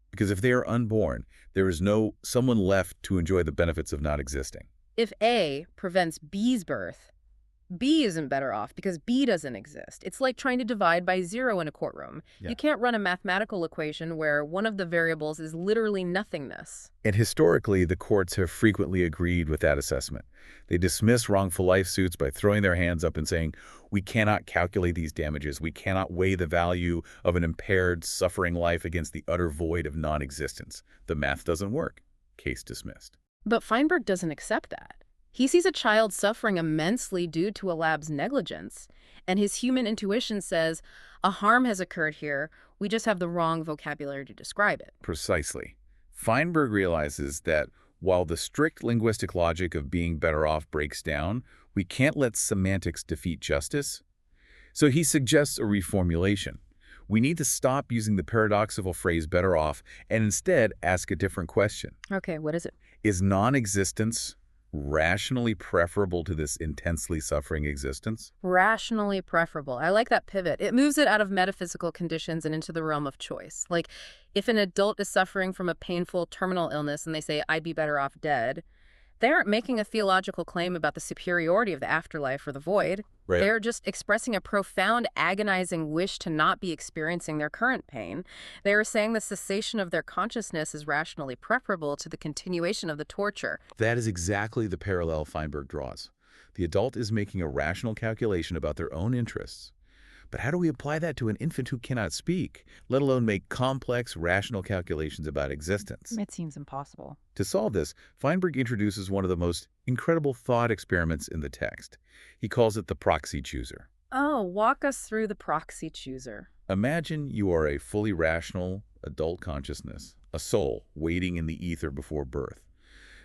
Because if they are unborn, there is no someone left to enjoy the benefits of not existing. If A prevents B's birth, B isn't better off because B doesn't exist. It's like trying to divide by zero in a courtroom. Yeah. You can't run a mathematical equation where one of the variables is literally nothingness. And historically, the courts have frequently agreed with that assessment. They dismiss wrongful life suits by throwing their hands up and saying, we cannot calculate these damages. We cannot weigh the value of an impaired, suffering life against the utter void of non-existence. The math doesn't work. Case dismissed. But Feinberg doesn't accept that. He sees a child suffering immensely due to a lab's negligence, and his human intuition says, a harm has occurred here, we just have the wrong vocabulary to describe it. Precisely. Feinberg realizes that while the strict linguistic logic of being better off breaks down, we can't let semantics defeat justice. So he suggests a reformulation. We need to stop using the paradoxical phrase better off and instead ask a different question. Okay, what is it? Is non-existence rationally preferable to this intensely suffering existence? Rationally preferable. I like that pivot. It moves it out of metaphysical conditions and into the realm of choice. Like, if an adult is suffering from a painful terminal illness and they say, I'd be better off dead, they aren't making a theological claim about the superiority of the afterlife or the void. Right. They're just expressing a profound, agonizing wish to not be experiencing their current pain. They are saying the cessation of their consciousness is rationally preferable to the continuation of the torture. That is exactly the parallel Feinberg draws. The adult is making a rational calculation about their own interests. But how do we apply that to an infant who cannot speak, let alone make complex, rational calculations about existence? It seems impossible. To solve this, Feinberg introduces one of the most incredible thought experiments in the text. He calls it the proxy chooser. Oh, walk us through the proxy chooser. Imagine you are a fully rational adult consciousness, a soul waiting in the ether before birth.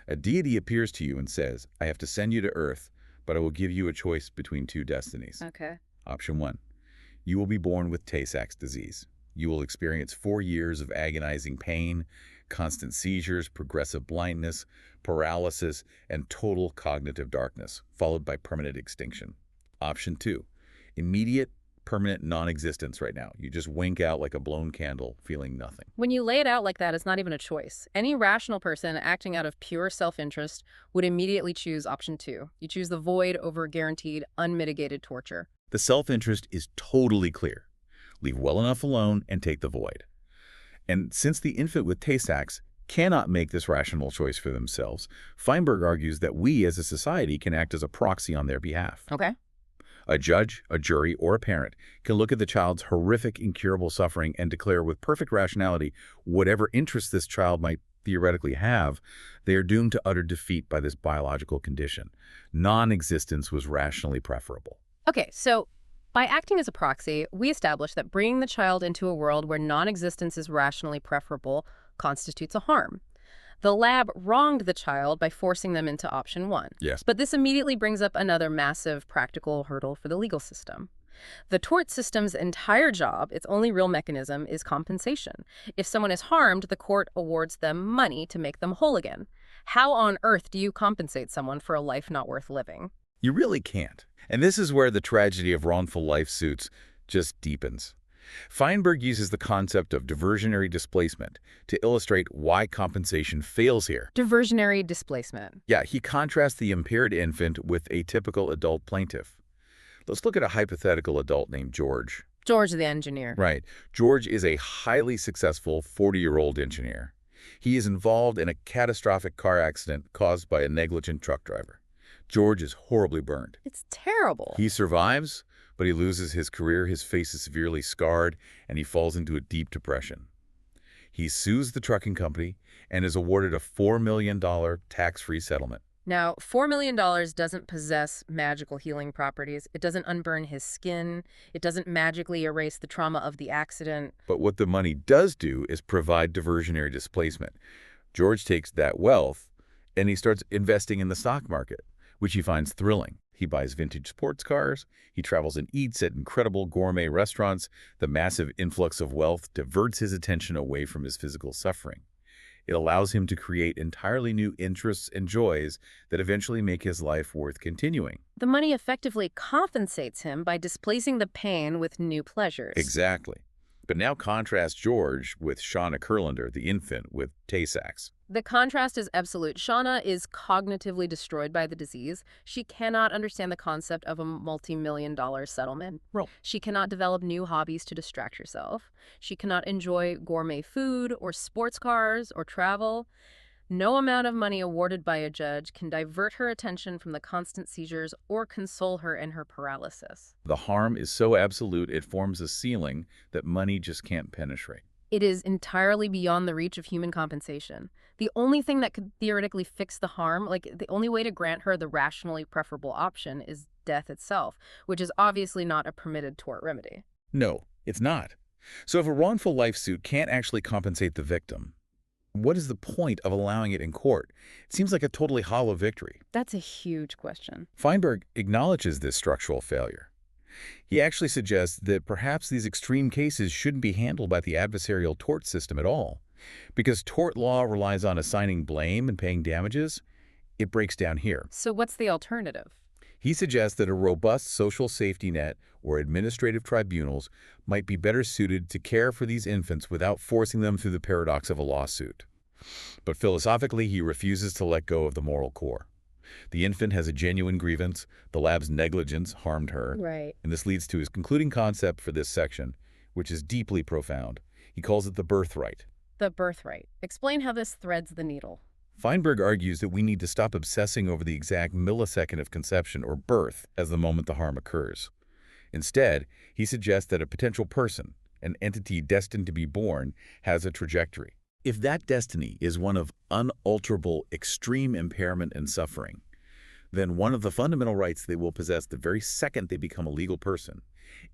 A deity appears to you and says, I have to send you to Earth, but I will give you a choice between two destinies. Okay. Option 1. You will be born with Tay-Sachs disease. You will experience 4 years of agonizing pain, constant seizures, progressive blindness, paralysis, and total cognitive darkness, followed by permanent extinction. Option 2. Immediate, permanent non-existence right now. You just wink out like a blown candle, feeling nothing. When you lay it out like that, it's not even a choice. Any rational person acting out of pure self-interest would immediately choose option 2. You choose the void over guaranteed, unmitigated torture. The self-interest is totally clear. Leave well enough alone and take the void. And since the infant with Tay-Sachs cannot make this rational choice for themselves, Feinberg argues that we as a society can act as a proxy on their behalf. Okay. A judge, a jury, or a parent can look at the child's horrific, incurable suffering and declare with perfect rationality whatever interest this child might theoretically have, they are doomed to utter defeat by this biological condition. Non-existence was rationally preferable. Okay, so by acting as a proxy, we establish that bringing the child into a world where non-existence is rationally preferable constitutes a harm. The lab wronged the child by forcing them into option one. Yes. But this immediately brings up another massive practical hurdle for the legal system. The tort system's entire job, its only real mechanism, is compensation. If someone is harmed, the court awards them money to make them whole again. How on earth do you compensate someone for a life not worth living? You really can't. And this is where the tragedy of wrongful life suits just deepens. Feinberg uses the concept of diversionary displacement to illustrate why compensation fails here. Diversionary displacement. Yeah, he contrasts the impaired infant with a typical adult plaintiff. Let's look at a hypothetical adult named George. George the engineer. Right. George is a highly successful 40-year-old engineer. He is involved in a catastrophic car accident caused by a negligent truck driver. George is horribly burned. It's terrible. He survives, but he loses his career, his face is severely scarred, and he falls into a deep depression. He sues the trucking company and is awarded a $4 million tax-free settlement. Now, $4 million doesn't possess magical healing properties. It doesn't unburn his skin. It doesn't magically erase the trauma of the accident. But what the money does do is provide diversionary displacement. George takes that wealth and he starts investing in the stock market, which he finds thrilling. He buys vintage sports cars, he travels and eats at incredible gourmet restaurants. The massive influx of wealth diverts his attention away from his physical suffering. It allows him to create entirely new interests and joys that eventually make his life worth continuing. The money effectively compensates him by displacing the pain with new pleasures. Exactly. But now contrast George with Shauna Kurlander, the infant, with Tay-Sachs. The contrast is absolute. Shauna is cognitively destroyed by the disease. She cannot understand the concept of a multi-million-dollar settlement. Well, She cannot develop new hobbies to distract herself. She cannot enjoy gourmet food or sports cars or travel. No amount of money awarded by a judge can divert her attention from the constant seizures or console her in her paralysis. the harm is so absolute it forms a ceiling that money just can't penetrate. It is entirely beyond the reach of human compensation. The only thing that could theoretically fix the harm, like the only way to grant her the rationally preferable option, is death itself, which is obviously not a permitted tort remedy. No, it's not. So if a wrongful life suit can't actually compensate the victim, what is the point of allowing it in court? It seems like a totally hollow victory. That's a huge question. Feinberg acknowledges this structural failure. He actually suggests that perhaps these extreme cases shouldn't be handled by the adversarial tort system at all. Because tort law relies on assigning blame and paying damages, it breaks down here. So what's the alternative? He suggests that a robust social safety net or administrative tribunals might be better suited to care for these infants without forcing them through the paradox of a lawsuit. But philosophically, he refuses to let go of the moral core. The infant has a genuine grievance. The lab's negligence harmed her. Right. And this leads to his concluding concept for this section, which is deeply profound. He calls it the birthright. The birthright. Explain how this threads the needle. Feinberg argues that we need to stop obsessing over the exact millisecond of conception or birth as the moment the harm occurs. Instead, he suggests that a potential person, an entity destined to be born, has a trajectory. If that destiny is one of unalterable extreme impairment and suffering, then one of the fundamental rights they will possess the very second they become a legal person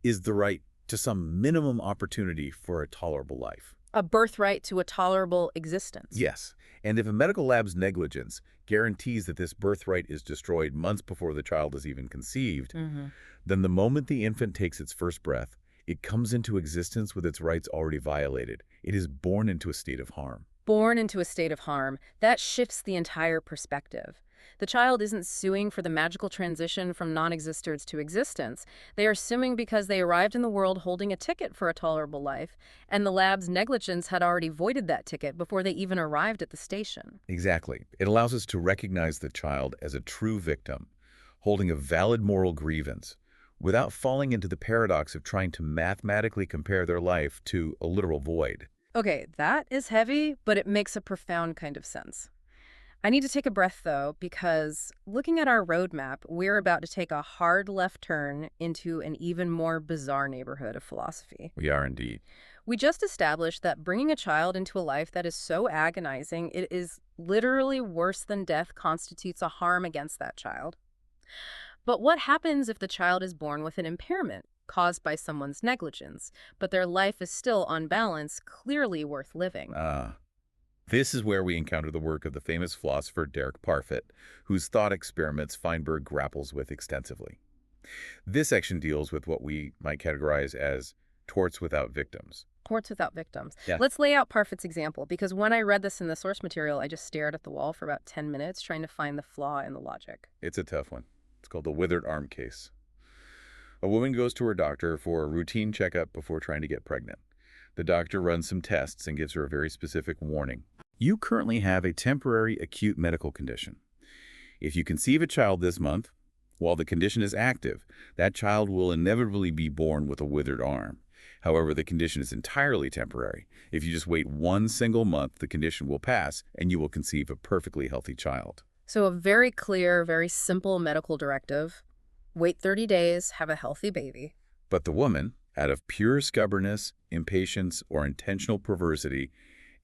is the right to some minimum opportunity for a tolerable life. A birthright to a tolerable existence. Yes, and if a medical lab's negligence guarantees that this birthright is destroyed months before the child is even conceived, then the moment the infant takes its first breath, it comes into existence with its rights already violated. It is born into a state of harm. Born into a state of harm. That shifts the entire perspective. The child isn't suing for the magical transition from non-existence to existence. They are suing because they arrived in the world holding a ticket for a tolerable life, and the lab's negligence had already voided that ticket before they even arrived at the station. Exactly. It allows us to recognize the child as a true victim, holding a valid moral grievance, without falling into the paradox of trying to mathematically compare their life to a literal void. Okay, that is heavy, but it makes a profound kind of sense. I need to take a breath, though, because looking at our roadmap, we're about to take a hard left turn into an even more bizarre neighborhood of philosophy. We are indeed. We just established that bringing a child into a life that is so agonizing it is literally worse than death constitutes a harm against that child. But what happens if the child is born with an impairment caused by someone's negligence, but their life is still on balance, clearly worth living? Ah, this is where we encounter the work of the famous philosopher Derek Parfit, whose thought experiments Feinberg grapples with extensively. This section deals with what we might categorize as torts without victims. Courts without victims. Yeah. Let's lay out Parfit's example, because when I read this in the source material, I just stared at the wall for about 10 minutes trying to find the flaw in the logic. It's a tough one. It's called the withered arm case. A woman goes to her doctor for a routine checkup before trying to get pregnant. The doctor runs some tests and gives her a very specific warning. You currently have a temporary acute medical condition. If you conceive a child this month, while the condition is active, that child will inevitably be born with a withered arm. However, the condition is entirely temporary. If you just wait one single month, the condition will pass and you will conceive a perfectly healthy child. So a very clear, very simple medical directive. Wait 30 days, have a healthy baby. But the woman, out of pure stubbornness, impatience, or intentional perversity,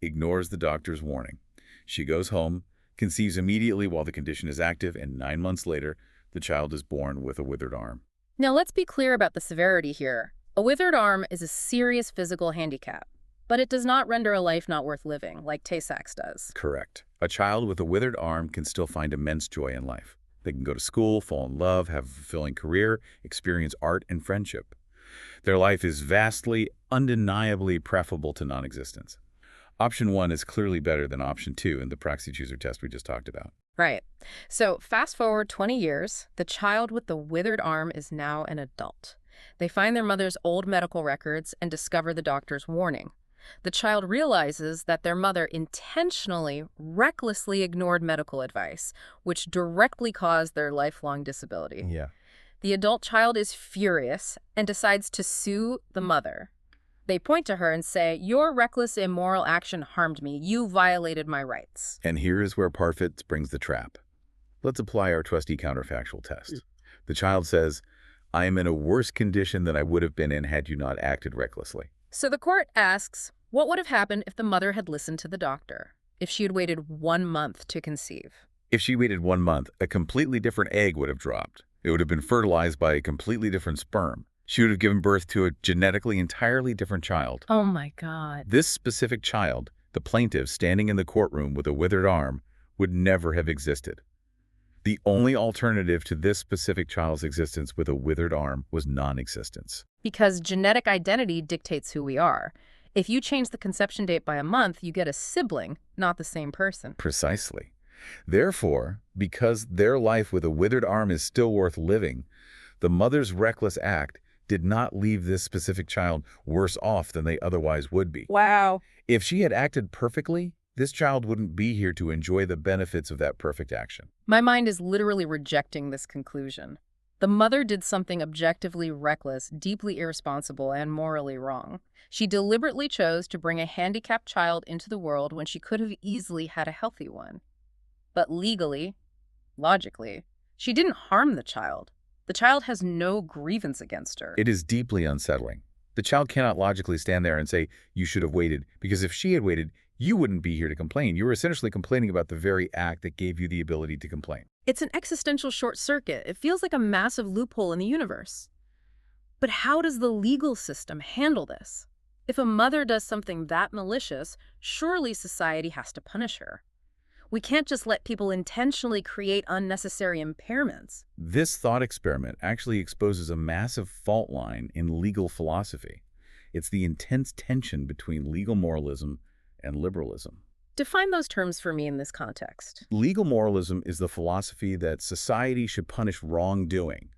ignores the doctor's warning. She goes home, conceives immediately while the condition is active, and 9 months later, the child is born with a withered arm. Now let's be clear about the severity here. A withered arm is a serious physical handicap, but it does not render a life not worth living, like Tay-Sachs does. Correct. A child with a withered arm can still find immense joy in life. They can go to school, fall in love, have a fulfilling career, experience art and friendship. Their life is vastly, undeniably preferable to non-existence. Option 1 is clearly better than option 2 in the proxy chooser test we just talked about. Right. So fast forward 20 years, the child with the withered arm is now an adult. They find their mother's old medical records and discover the doctor's warning. The child realizes that their mother intentionally, recklessly ignored medical advice, which directly caused their lifelong disability. Yeah. The adult child is furious and decides to sue the mother. They point to her and say, "Your reckless, immoral action harmed me. You violated my rights." And here is where Parfit brings the trap. Let's apply our trusty counterfactual test. The child says, "I am in a worse condition than I would have been in had you not acted recklessly." So the court asks, what would have happened if the mother had listened to the doctor? If she had waited 1 month to conceive? If she waited 1 month, a completely different egg would have dropped. It would have been fertilized by a completely different sperm. She would have given birth to a genetically entirely different child. Oh my God. This specific child, the plaintiff standing in the courtroom with a withered arm, would never have existed. The only alternative to this specific child's existence with a withered arm was non-existence. Because genetic identity dictates who we are. If you change the conception date by a month, you get a sibling, not the same person. Precisely. Therefore, because their life with a withered arm is still worth living, the mother's reckless act did not leave this specific child worse off than they otherwise would be. Wow. If she had acted perfectly, this child wouldn't be here to enjoy the benefits of that perfect action. My mind is literally rejecting this conclusion. The mother did something objectively reckless, deeply irresponsible, and morally wrong. She deliberately chose to bring a handicapped child into the world when she could have easily had a healthy one. But legally, logically, she didn't harm the child. The child has no grievance against her. It is deeply unsettling. The child cannot logically stand there and say, "You should have waited," because if she had waited, you wouldn't be here to complain. You were essentially complaining about the very act that gave you the ability to complain. It's an existential short circuit. It feels like a massive loophole in the universe. But how does the legal system handle this? If a mother does something that malicious, surely society has to punish her. We can't just let people intentionally create unnecessary impairments. This thought experiment actually exposes a massive fault line in legal philosophy. It's the intense tension between legal moralism and liberalism. Define those terms for me in this context. Legal moralism is the philosophy that society should punish wrongdoing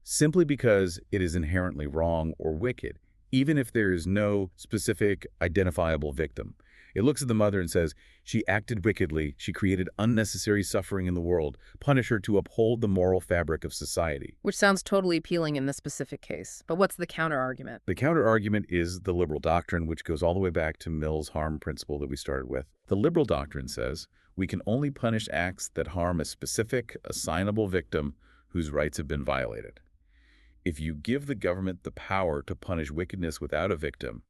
simply because it is inherently wrong or wicked, even if there is no specific identifiable victim. It looks at the mother and says, "She acted wickedly, she created unnecessary suffering in the world. Punish her to uphold the moral fabric of society." Which sounds totally appealing in this specific case. But what's the counter-argument? The counter-argument is the liberal doctrine, which goes all the way back to Mill's harm principle that we started with. The liberal doctrine says we can only punish acts that harm a specific, assignable victim whose rights have been violated. If you give the government the power to punish wickedness without a victim,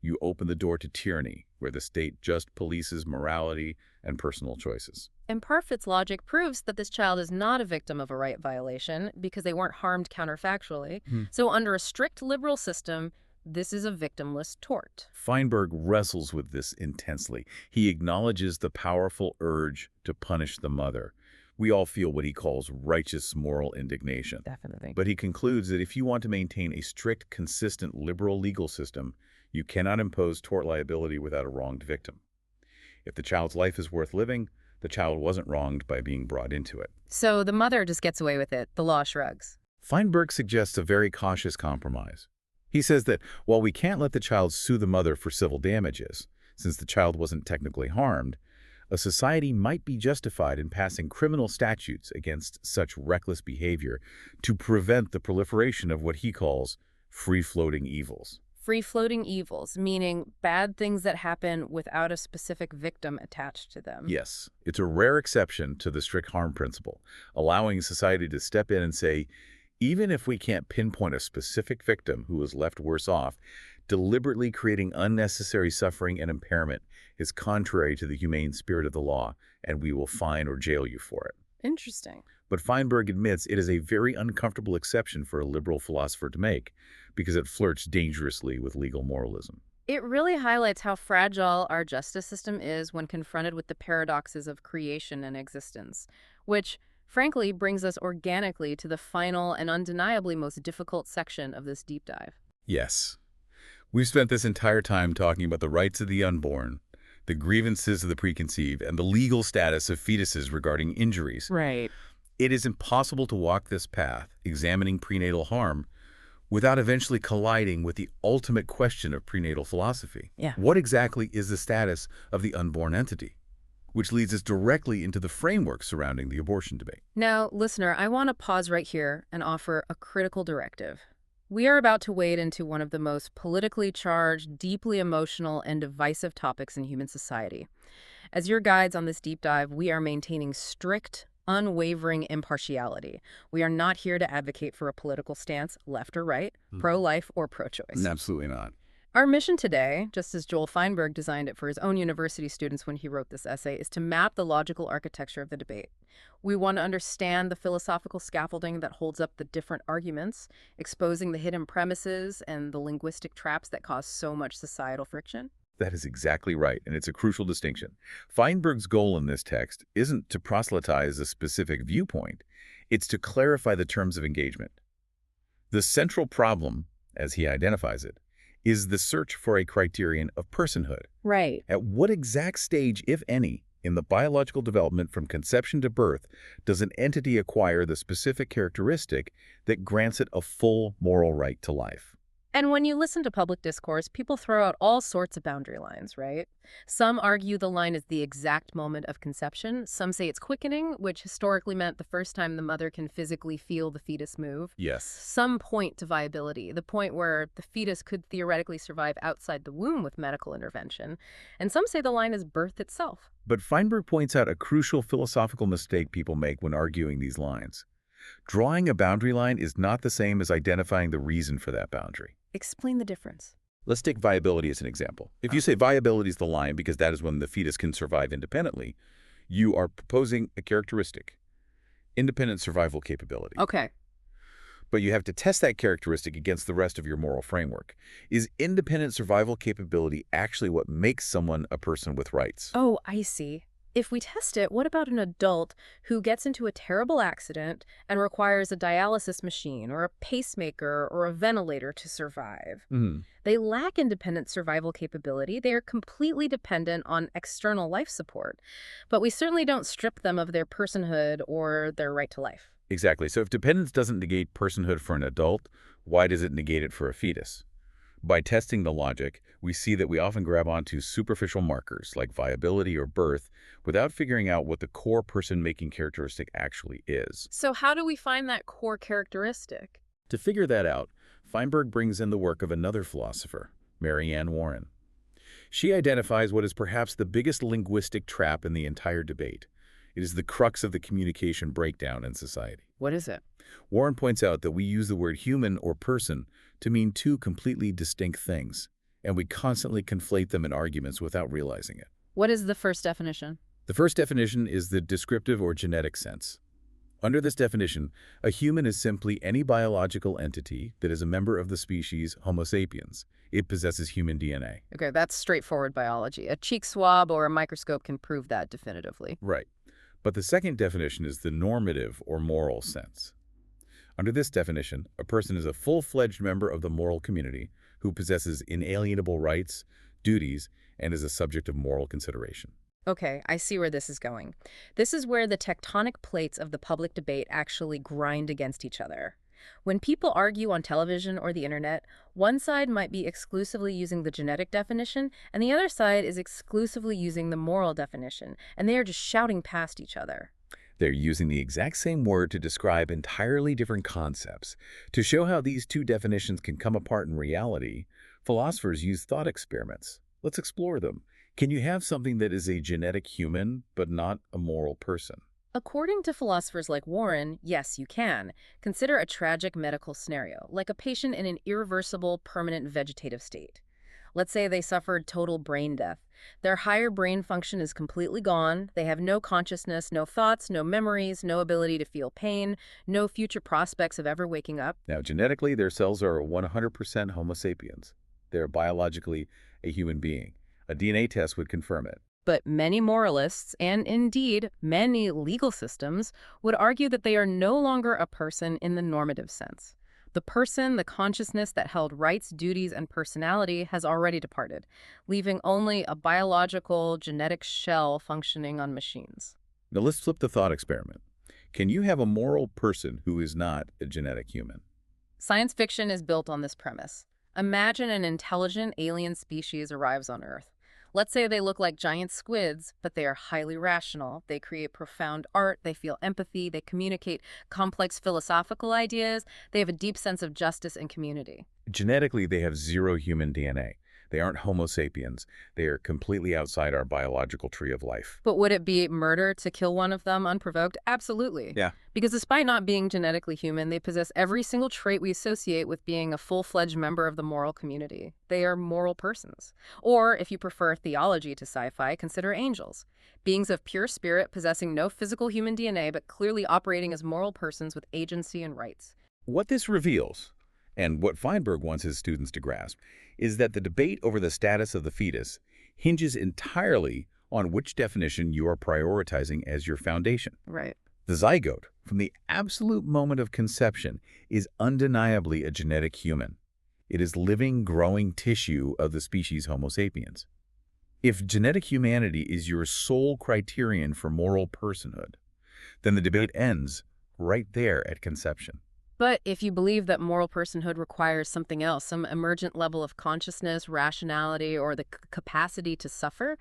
you open the door to tyranny, where the state just polices morality and personal choices. And Parfit's logic proves that this child is not a victim of a right violation because they weren't harmed counterfactually. So under a strict liberal system, this is a victimless tort. Feinberg wrestles with this intensely. He acknowledges the powerful urge to punish the mother. We all feel what he calls righteous moral indignation. Definitely. But he concludes that if you want to maintain a strict, consistent liberal legal system, you cannot impose tort liability without a wronged victim. If the child's life is worth living, the child wasn't wronged by being brought into it. So the mother just gets away with it. The law shrugs. Feinberg suggests a very cautious compromise. He says that while we can't let the child sue the mother for civil damages, since the child wasn't technically harmed, a society might be justified in passing criminal statutes against such reckless behavior to prevent the proliferation of what he calls free-floating evils. Free-floating evils, meaning bad things that happen without a specific victim attached to them. Yes, it's a rare exception to the strict harm principle, allowing society to step in and say, even if we can't pinpoint a specific victim who was left worse off, deliberately creating unnecessary suffering and impairment is contrary to the humane spirit of the law, and we will fine or jail you for it. Interesting. But Feinberg admits it is a very uncomfortable exception for a liberal philosopher to make, because it flirts dangerously with legal moralism. It really highlights how fragile our justice system is when confronted with the paradoxes of creation and existence, which, frankly, brings us organically to the final and undeniably most difficult section of this deep dive. Yes. We've spent this entire time talking about the rights of the unborn, the grievances of the preconceived, and the legal status of fetuses regarding injuries. Right. It is impossible to walk this path, examining prenatal harm, without eventually colliding with the ultimate question of prenatal philosophy. Yeah. What exactly is the status of the unborn entity? Which leads us directly into the framework surrounding the abortion debate. Now, listener, I want to pause right here and offer a critical directive. We are about to wade into one of the most politically charged, deeply emotional, and divisive topics in human society. As your guides on this deep dive, we are maintaining strict, unwavering impartiality. We are not here to advocate for a political stance, left or right, pro-life or pro-choice. Absolutely not. Our mission today, just as Joel Feinberg designed it for his own university students when he wrote this essay, is to map the logical architecture of the debate. We want to understand the philosophical scaffolding that holds up the different arguments, exposing the hidden premises and the linguistic traps that cause so much societal friction. That is exactly right, and it's a crucial distinction. Feinberg's goal in this text isn't to proselytize a specific viewpoint, it's to clarify the terms of engagement. The central problem, as he identifies it, is the search for a criterion of personhood. Right. At what exact stage, if any, in the biological development from conception to birth does an entity acquire the specific characteristic that grants it a full moral right to life? And when you listen to public discourse, people throw out all sorts of boundary lines, right? Some argue the line is the exact moment of conception. Some say it's quickening, which historically meant the first time the mother can physically feel the fetus move. Yes. Some point to viability, the point where the fetus could theoretically survive outside the womb with medical intervention. And some say the line is birth itself. But Feinberg points out a crucial philosophical mistake people make when arguing these lines. Drawing a boundary line is not the same as identifying the reason for that boundary. Explain the difference. Let's take viability as an example. If you say viability is the line because that is when the fetus can survive independently, you are proposing a characteristic, independent survival capability. Okay. But you have to test that characteristic against the rest of your moral framework. Is independent survival capability actually what makes someone a person with rights? Oh, I see. If we test it, what about an adult who gets into a terrible accident and requires a dialysis machine or a pacemaker or a ventilator to survive? They lack independent survival capability. They are completely dependent on external life support. But we certainly don't strip them of their personhood or their right to life. Exactly. So if dependence doesn't negate personhood for an adult, why does it negate it for a fetus? By testing the logic, we see that we often grab onto superficial markers like viability or birth without figuring out what the core person-making characteristic actually is. So how do we find that core characteristic? To figure that out, Feinberg brings in the work of another philosopher, Marianne Warren. She identifies what is perhaps the biggest linguistic trap in the entire debate. It is the crux of the communication breakdown in society. What is it? Warren points out that we use the word human or person to mean two completely distinct things, and we constantly conflate them in arguments without realizing it. What is the first definition? The first definition is the descriptive or genetic sense. Under this definition, a human is simply any biological entity that is a member of the species Homo sapiens. It possesses human DNA. Okay, that's straightforward biology. A cheek swab or a microscope can prove that definitively. Right. But the second definition is the normative or moral sense. Under this definition, a person is a full-fledged member of the moral community who possesses inalienable rights, duties, and is a subject of moral consideration. Okay, I see where this is going. This is where the tectonic plates of the public debate actually grind against each other. When people argue on television or the internet, one side might be exclusively using the genetic definition, and the other side is exclusively using the moral definition, and they are just shouting past each other. They're using the exact same word to describe entirely different concepts. To show how these two definitions can come apart in reality, philosophers use thought experiments. Let's explore them. Can you have something that is a genetic human, but not a moral person? According to philosophers like Warren, yes, you can. Consider a tragic medical scenario, like a patient in an irreversible, permanent vegetative state. Let's say they suffered total brain death. Their higher brain function is completely gone. They have no consciousness, no thoughts, no memories, no ability to feel pain, no future prospects of ever waking up. Now, genetically, their cells are 100% Homo sapiens. They're biologically a human being. A DNA test would confirm it. But many moralists, and indeed many legal systems, would argue that they are no longer a person in the normative sense. The person, the consciousness that held rights, duties, and personality has already departed, leaving only a biological, genetic shell functioning on machines. Now, let's flip the thought experiment. Can you have a moral person who is not a genetic human? Science fiction is built on this premise. Imagine an intelligent alien species arrives on Earth. Let's say they look like giant squids, but they are highly rational. They create profound art, they feel empathy, they communicate complex philosophical ideas, they have a deep sense of justice and community. Genetically, they have zero human DNA. They aren't Homo sapiens. They are completely outside our biological tree of life. But would it be murder to kill one of them unprovoked? Absolutely. Yeah. Because despite not being genetically human, they possess every single trait we associate with being a full-fledged member of the moral community. They are moral persons. Or, if you prefer theology to sci-fi, consider angels. Beings of pure spirit possessing no physical human DNA, but clearly operating as moral persons with agency and rights. What this reveals, and what Feinberg wants his students to grasp, is that the debate over the status of the fetus hinges entirely on which definition you are prioritizing as your foundation. Right. The zygote, from the absolute moment of conception, is undeniably a genetic human. It is living, growing tissue of the species Homo sapiens. If genetic humanity is your sole criterion for moral personhood, then the debate ends right there at conception. But if you believe that moral personhood requires something else, some emergent level of consciousness, rationality, or the capacity to suffer,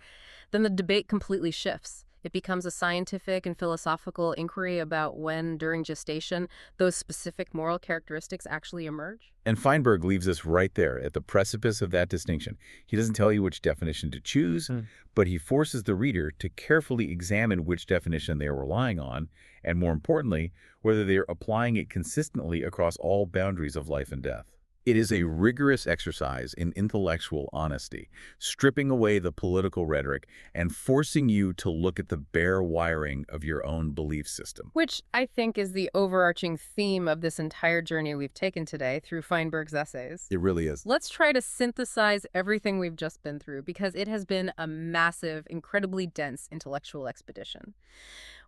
then the debate completely shifts. It becomes a scientific and philosophical inquiry about when, during gestation, those specific moral characteristics actually emerge. And Feinberg leaves us right there at the precipice of that distinction. He doesn't tell you which definition to choose, but he forces the reader to carefully examine which definition they are relying on, and more importantly, whether they are applying it consistently across all boundaries of life and death. It is a rigorous exercise in intellectual honesty, stripping away the political rhetoric and forcing you to look at the bare wiring of your own belief system. Which I think is the overarching theme of this entire journey we've taken today through Feinberg's essays. It really is. Let's try to synthesize everything we've just been through, because it has been a massive, incredibly dense intellectual expedition.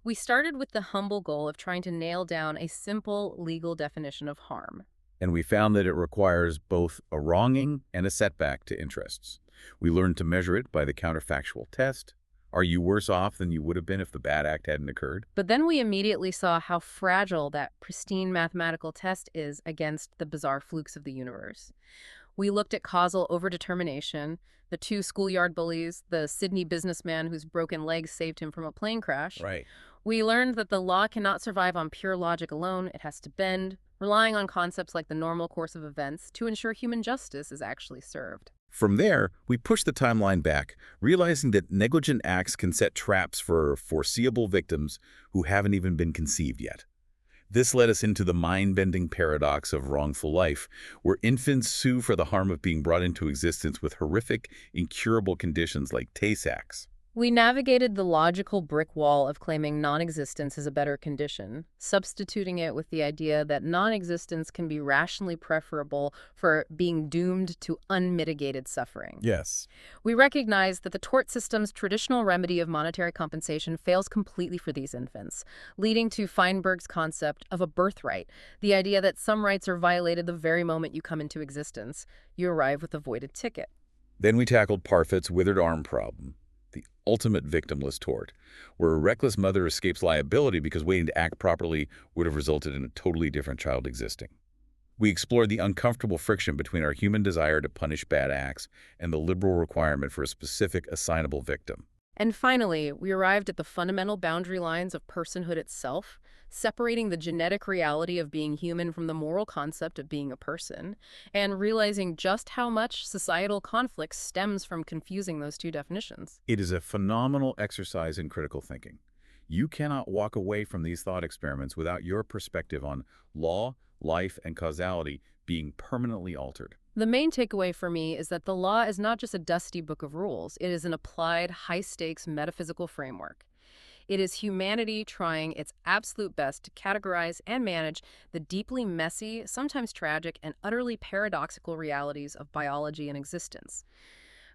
We started with the humble goal of trying to nail down a simple legal definition of harm. And we found that it requires both a wronging and a setback to interests. We learned to measure it by the counterfactual test. Are you worse off than you would have been if the bad act hadn't occurred? But then we immediately saw how fragile that pristine mathematical test is against the bizarre flukes of the universe. We looked at causal overdetermination, the two schoolyard bullies, the Sydney businessman whose broken legs saved him from a plane crash. Right. We learned that the law cannot survive on pure logic alone. It has to bend, relying on concepts like the normal course of events to ensure human justice is actually served. From there, we pushed the timeline back, realizing that negligent acts can set traps for foreseeable victims who haven't even been conceived yet. This led us into the mind-bending paradox of wrongful life, where infants sue for the harm of being brought into existence with horrific, incurable conditions like Tay-Sachs. We navigated the logical brick wall of claiming non-existence is a better condition, substituting it with the idea that non-existence can be rationally preferable for being doomed to unmitigated suffering. Yes. We recognize that the tort system's traditional remedy of monetary compensation fails completely for these infants, leading to Feinberg's concept of a birthright, the idea that some rights are violated the very moment you come into existence. You arrive with a voided ticket. Then we tackled Parfit's withered arm problem, the ultimate victimless tort, where a reckless mother escapes liability because waiting to act properly would have resulted in a totally different child existing. We explored the uncomfortable friction between our human desire to punish bad acts and the liberal requirement for a specific assignable victim. And finally, we arrived at the fundamental boundary lines of personhood itself, separating the genetic reality of being human from the moral concept of being a person, and realizing just how much societal conflict stems from confusing those two definitions. It is a phenomenal exercise in critical thinking. You cannot walk away from these thought experiments without your perspective on law, life, and causality being permanently altered. The main takeaway for me is that the law is not just a dusty book of rules. It is an applied, high-stakes metaphysical framework. It is humanity trying its absolute best to categorize and manage the deeply messy, sometimes tragic, and utterly paradoxical realities of biology and existence.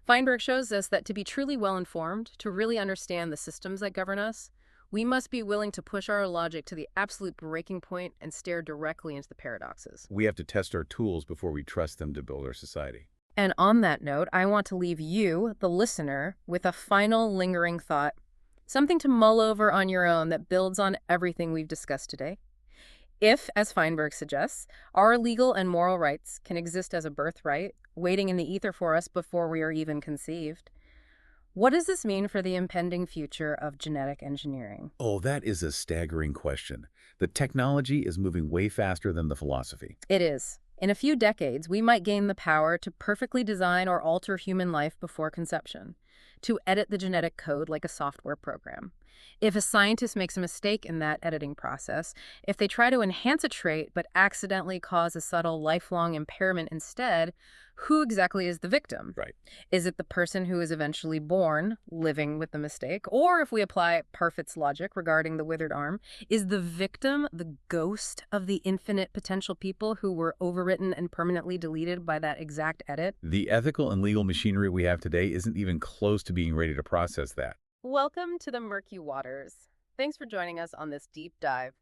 Feinberg shows us that to be truly well-informed, to really understand the systems that govern us, we must be willing to push our logic to the absolute breaking point and stare directly into the paradoxes. We have to test our tools before we trust them to build our society. And on that note, I want to leave you, the listener, with a final lingering thought, something to mull over on your own that builds on everything we've discussed today. If, as Feinberg suggests, our legal and moral rights can exist as a birthright, waiting in the ether for us before we are even conceived, what does this mean for the impending future of genetic engineering? Oh, that is a staggering question. The technology is moving way faster than the philosophy. It is. In a few decades, we might gain the power to perfectly design or alter human life before conception, to edit the genetic code like a software program. If a scientist makes a mistake in that editing process, if they try to enhance a trait but accidentally cause a subtle lifelong impairment instead, who exactly is the victim? Right. Is it the person who is eventually born living with the mistake? Or if we apply Parfit's logic regarding the withered arm, is the victim the ghost of the infinite potential people who were overwritten and permanently deleted by that exact edit? The ethical and legal machinery we have today isn't even close to being ready to process that. Welcome to the murky waters. Thanks for joining us on this deep dive.